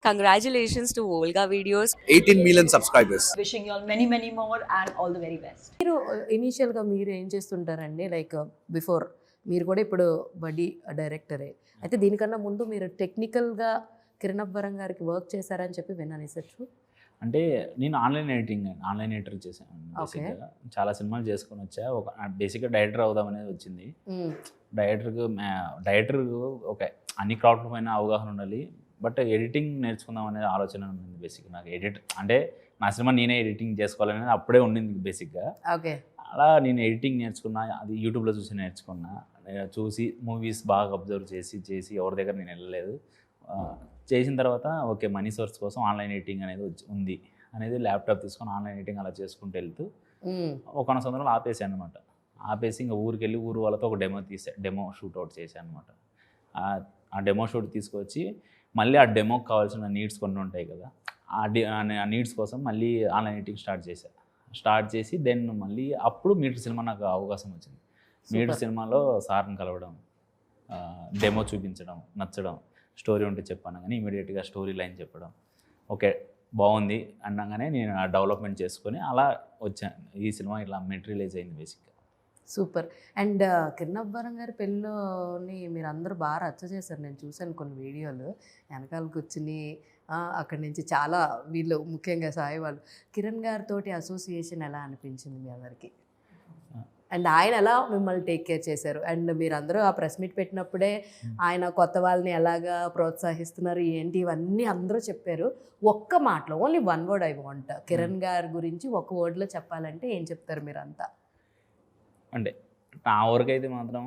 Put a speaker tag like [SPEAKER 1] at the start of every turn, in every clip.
[SPEAKER 1] Congratulations to Volga Videos.
[SPEAKER 2] 18 million subscribers.
[SPEAKER 3] Wishing you all many, many more and all the very best.
[SPEAKER 4] మీరు ఇనీషియల్గా మీరు ఏం చేస్తుంటారండి like before మీరు కూడా ఇప్పుడు బడ్డీ డైరెక్టరే అయితే దీనికన్నా ముందు మీరు టెక్నికల్గా కిరణ్ అబ్బవరం గారికి వర్క్ చేశారని చెప్పి విన్నాను రీసెర్చ్.
[SPEAKER 5] అంటే నేను ఆన్లైన్ ఎడిటర్ చేశాను బేసిక్గా. చాలా సినిమాలు చేసుకొని వచ్చా. ఒక బేసిక్గా డైరెక్టర్ అవుదామనేది వచ్చింది. డైరెక్టర్కు ఓకే అన్ని క్రాఫ్ట్ పైన అవగాహన ఉండాలి, బట్ ఎడిటింగ్ నేర్చుకుందాం అనేది ఆలోచన ఉంది బేసిక్గా. నాకు అంటే నా సినిమా నేనే ఎడిటింగ్ చేసుకోవాలనేది అప్పుడే ఉండింది బేసిక్గా.
[SPEAKER 4] ఓకే,
[SPEAKER 5] అలా నేను ఎడిటింగ్ నేర్చుకున్నా, అది యూట్యూబ్లో చూసి నేర్చుకున్నా. చూసి మూవీస్ బాగా అబ్జర్వ్ చేసి ఎవరి దగ్గర నేను వెళ్ళలేదు. చేసిన తర్వాత ఓకే మనీ సోర్స్ కోసం ఆన్లైన్ ఎడిటింగ్ అనేది ఉంది అనేది ల్యాప్టాప్ తీసుకొని ఆన్లైన్ ఎడిటింగ్ అలా చేసుకుంటూ వెళ్తూ ఒక సంవత్సరంలో ఆపేసాను అనమాట. ఆపేసి ఇంకా ఊరికి వెళ్ళి ఊరు వాళ్ళతో ఒక డెమో షూట్అవుట్ చేశాను అనమాట. ఆ డెమో షూట్ తీసుకొచ్చి మళ్ళీ ఆ డెమోకి కావాల్సిన నీడ్స్ కొన్ని ఉంటాయి కదా, ఆ నీడ్స్ కోసం మళ్ళీ ఆన్లైన్ ఎడిటింగ్ స్టార్ట్ చేసి దెన్ మళ్ళీ అప్పుడు మీటర్ సినిమా నాకు అవకాశం వచ్చింది. మీటర్ సినిమాలో సార్ని కలవడం, డెమో చూపించడం, నచ్చడం, స్టోరీ ఉంటే చెప్పాను కానీ ఇమీడియట్గా స్టోరీ లైన్ చెప్పడం, ఓకే బాగుంది అనగానే నేను ఆ డెవలప్మెంట్ చేసుకొని అలా వచ్చాను. ఈ సినిమా ఇలా మెటీరియలైజ్ అయింది బేసిక్గా.
[SPEAKER 4] సూపర్. అండ్ కిరణ్ అబ్బవరం గారి పెళ్ళిలోని మీరు అందరూ బాగా రచ్చ చేశారు. నేను చూశాను కొన్ని వీడియోలు. వెనకాల కూర్చుని అక్కడి నుంచి చాలా వీళ్ళు ముఖ్యంగా సాయి వాళ్ళు కిరణ్ గారితో అసోసియేషన్ ఎలా అనిపించింది మీ అందరికీ? అండ్ ఆయన ఎలా మిమ్మల్ని టేక్ కేర్ చేశారు? అండ్ మీరందరూ ఆ ప్రెస్ మీట్ పెట్టినప్పుడే ఆయన కొత్త వాళ్ళని ఎలాగా ప్రోత్సహిస్తున్నారు ఏంటి ఇవన్నీ అందరూ చెప్పారు. ఒక్క మాటలో only one word I want, Kiran గారి గురించి ఒక వర్డ్లో చెప్పాలంటే ఏం చెప్తారు మీరంతా?
[SPEAKER 5] అంటే నా వరకైతే మాత్రం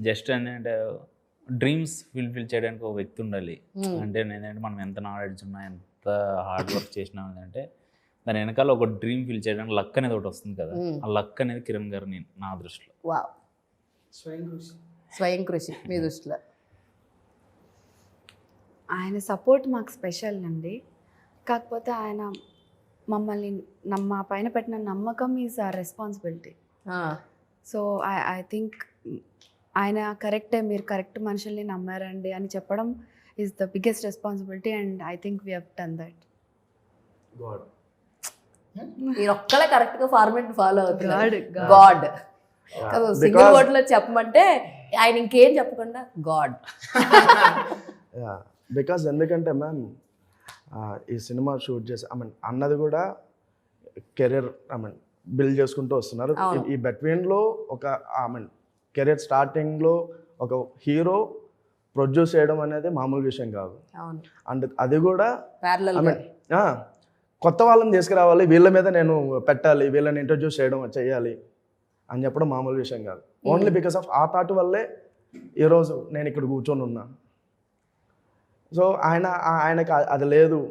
[SPEAKER 5] జస్ట్ ఏంటంటే డ్రీమ్స్ ఫుల్ఫిల్ చేయడానికి ఒక వ్యక్తి ఉండాలి. అంటే ఏంటంటే మనం ఎంత నాలెడ్జ్ ఉన్నా, ఎంత హార్డ్ వర్క్ చేసినా అంటే దాని వెనకాల ఒక డ్రీమ్ ఫిల్ చేయడానికి లక్ అనేది ఒకటి వస్తుంది కదా, ఆ లక్ అనేది కిరణ్ గారు నా దృష్టిలో.
[SPEAKER 4] వావ్, స్వయం కృషి మీ దృష్టిలో?
[SPEAKER 6] ఆయన సపోర్ట్ మాకు స్పెషల్ అండి. కాకపోతే ఆయన మమ్మల్ని మా పైన పెట్టిన నమ్మకం ఈజ్ ఆ రెస్పాన్సిబిలిటీ. సో ఐ థింక్ ఆయన కరెక్టే, మీరు కరెక్ట్ మనుషుల్ని నమ్మారండి అని చెప్పడం is the biggest responsibility and I think we have done that.
[SPEAKER 4] మీరు ఒక్కలే కరెక్ట్గా ఫార్మేట్ ఫాలో అవుతున్నారు. గాడ్ సింగిల్ వర్డ్లో చెప్పమంటే ఆయన ఇంకేం చెప్పకుండా గాడ్.
[SPEAKER 7] బికాజ్ ఎందుకంటే మ్యామ్ ఈ సినిమా షూట్ చేసి అన్నది కూడా కెరీర్ బిల్డ్ చేసుకుంటూ వస్తున్నారు. ఈ బిట్వీన్లో ఒక కెరీర్ స్టార్టింగ్లో ఒక హీరో ప్రొడ్యూస్ చేయడం అనేది మామూలు విషయం కాదు. అండ్ అది కూడా కొత్త వాళ్ళని తీసుకురావాలి, వీళ్ళ మీద నేను పెట్టాలి, వీళ్ళని ఇంట్రడ్యూస్ చేయాలి అని చెప్పడం మామూలు విషయం కాదు. ఓన్లీ బికాస్ ఆఫ్ ఆ థాట్ వల్లే ఈరోజు నేను ఇక్కడ కూర్చొని ఉన్నా. సో ఆయనకి అది లేదు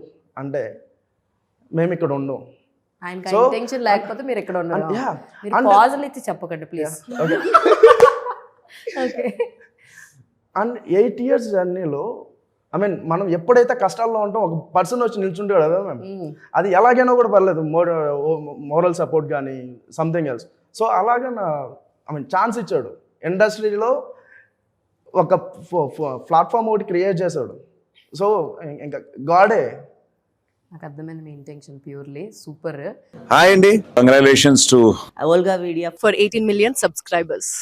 [SPEAKER 7] అంటే మేము ఇక్కడ ఉండం.
[SPEAKER 4] ఆయనకి ఇంటెన్షన్ లేకపోతే మీరు ఇక్కడ ఉన్నారు. మీరు పాజులు ఇచ్చి చెప్పకండి ప్లీజ్. ఓకే.
[SPEAKER 7] అండ్ 8 years జర్నీలో మనం ఎప్పుడైతే కష్టాల్లో ఉంటాం ఒక పర్సన్ వచ్చి నిల్చుంటాడు కదా మ్యామ్, అది ఎలాగైనా కూడా పర్లేదు, మోరల్ సపోర్ట్ కానీ సంథింగ్ ఎల్స్. సో అలాగా ఛాన్స్ ఇచ్చాడు. ఇండస్ట్రీలో ఒక ప్లాట్ఫామ్ ఒకటి క్రియేట్ చేశాడు. సో ఇంకా గాడే.
[SPEAKER 4] నాకు అర్థమైంది మీ ఇంటెన్షన్ ప్యూర్లీ. సూపర్.
[SPEAKER 2] హాయ్ అండి, congratulations to
[SPEAKER 1] Volga Video for 18 million subscribers.